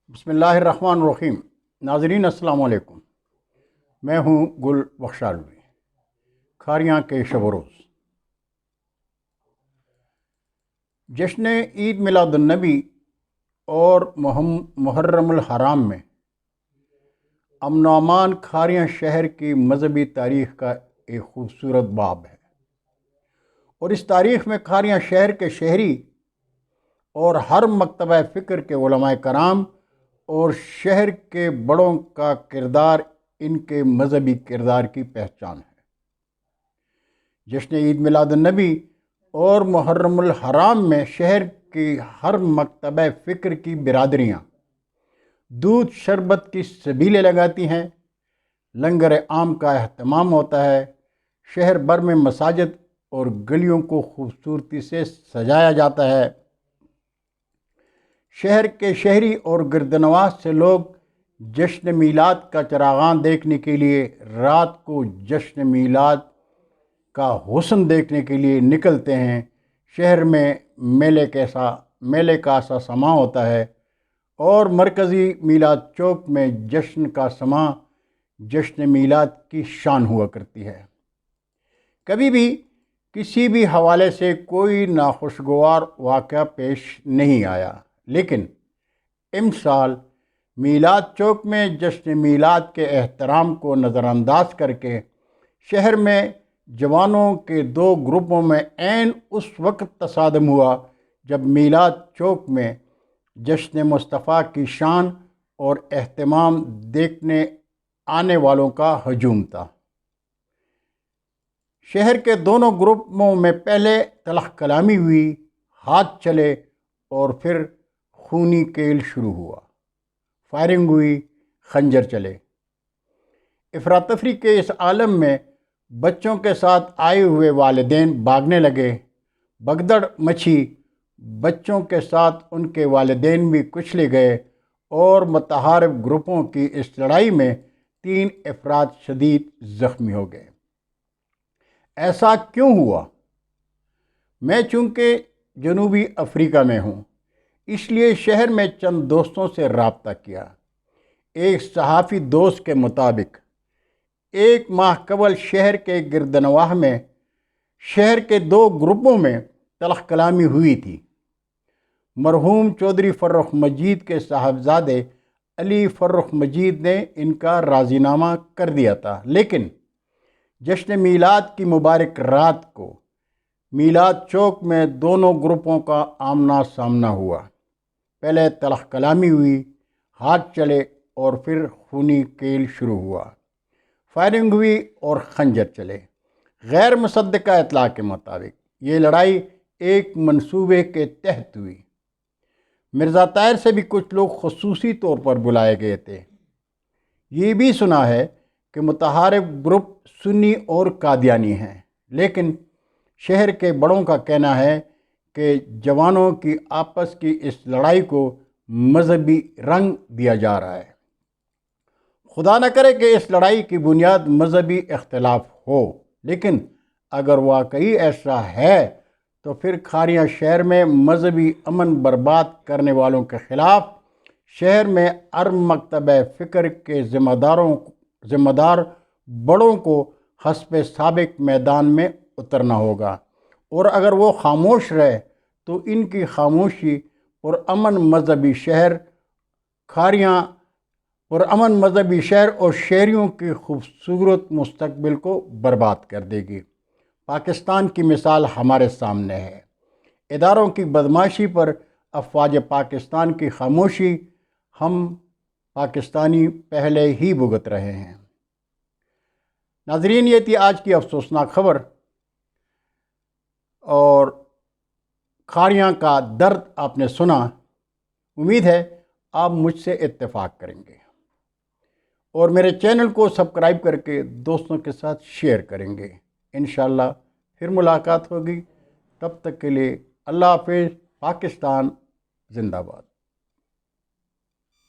بسم اللہ الرحمن الرحیم۔ ناظرین السلام علیکم، میں ہوں گل بخشالوی۔ کھاریاں کے شب و روز جشن عید میلاد النبی اور محرم الحرام میں امن و امان کھاریاں شہر کی مذہبی تاریخ کا ایک خوبصورت باب ہے، اور اس تاریخ میں کھاریاں شہر کے شہری اور ہر مکتبہ فکر کے علماء کرام اور شہر کے بڑوں کا کردار ان کے مذہبی کردار کی پہچان ہے۔ جشن عید میلاد النبی اور محرم الحرام میں شہر کی ہر مکتبہ فکر کی برادریاں دودھ شربت کی سبیلیں لگاتی ہیں، لنگر عام کا اہتمام ہوتا ہے، شہر بھر میں مساجد اور گلیوں کو خوبصورتی سے سجایا جاتا ہے۔ شہر کے شہری اور گردنواز سے لوگ جشن میلاد کا چراغاں دیکھنے کے لیے رات کو جشن میلاد کا حسن دیکھنے کے لیے نکلتے ہیں۔ شہر میں میلے کا سا سماں ہوتا ہے، اور مرکزی میلاد چوک میں جشن کا سماں جشن میلاد کی شان ہوا کرتی ہے۔ کبھی بھی کسی بھی حوالے سے کوئی ناخوشگوار واقعہ پیش نہیں آیا، لیکن امسال میلاد چوک میں جشن میلاد کے احترام کو نظر انداز کر کے شہر میں جوانوں کے دو گروپوں میں عین اس وقت تصادم ہوا جب میلاد چوک میں جشن مصطفیٰ کی شان اور اہتمام دیکھنے آنے والوں کا ہجوم تھا۔ شہر کے دونوں گروپوں میں پہلے تلخ کلامی ہوئی، ہاتھ چلے، اور پھر خونی کھیل شروع ہوا۔ فائرنگ ہوئی، خنجر چلے۔ افراتفری کے اس عالم میں بچوں کے ساتھ آئے ہوئے والدین بھاگنے لگے، بھگدڑ مچی، بچوں کے ساتھ ان کے والدین بھی کچلے گئے، اور متحارب گروپوں کی اس لڑائی میں 3 افراد شدید زخمی ہو گئے۔ ایسا کیوں ہوا؟ میں چونکہ جنوبی افریقہ میں ہوں، اس لیے شہر میں چند دوستوں سے رابطہ کیا۔ ایک صحافی دوست کے مطابق 1 ماہ قبل شہر کے گردنواح میں شہر کے 2 گروپوں میں تلخ کلامی ہوئی تھی۔ مرحوم چودھری فرخ مجید کے صاحبزادے علی فرخ مجید نے ان کا راضی نامہ کر دیا تھا، لیکن جشن میلاد کی مبارک رات کو میلاد چوک میں دونوں گروپوں کا آمنا سامنا ہوا۔ پہلے تلخ کلامی ہوئی، ہاتھ چلے، اور پھر خونی کھیل شروع ہوا۔ فائرنگ ہوئی اور خنجر چلے۔ غیر مصدقہ اطلاع کے مطابق یہ لڑائی ایک منصوبے کے تحت ہوئی۔ مرزا طاہر سے بھی کچھ لوگ خصوصی طور پر بلائے گئے تھے۔ یہ بھی سنا ہے کہ متحارب گروپ سنی اور قادیانی ہیں، لیکن شہر کے بڑوں کا کہنا ہے کہ جوانوں کی آپس کی اس لڑائی کو مذہبی رنگ دیا جا رہا ہے۔ خدا نہ کرے کہ اس لڑائی کی بنیاد مذہبی اختلاف ہو، لیکن اگر واقعی ایسا ہے تو پھر کھاریاں شہر میں مذہبی امن برباد کرنے والوں کے خلاف شہر میں ہر مکتبہ فکر کے ذمہ دار بڑوں کو حسب سابق میدان میں اترنا ہوگا، اور اگر وہ خاموش رہے تو ان کی خاموشی پرامن مذہبی شہر اور شہریوں کی خوبصورت مستقبل کو برباد کر دے گی۔ پاکستان کی مثال ہمارے سامنے ہے۔ اداروں کی بدمعاشی پر افواج پاکستان کی خاموشی ہم پاکستانی پہلے ہی بھگت رہے ہیں۔ ناظرین، یہ تھی آج کی افسوسناک خبر، اور کھاریاں کا درد آپ نے سنا۔ امید ہے آپ مجھ سے اتفاق کریں گے اور میرے چینل کو سبسکرائب کر کے دوستوں کے ساتھ شیئر کریں گے۔ انشاءاللہ پھر ملاقات ہوگی، تب تک کے لیے اللہ حافظ۔ پاکستان زندہ باد۔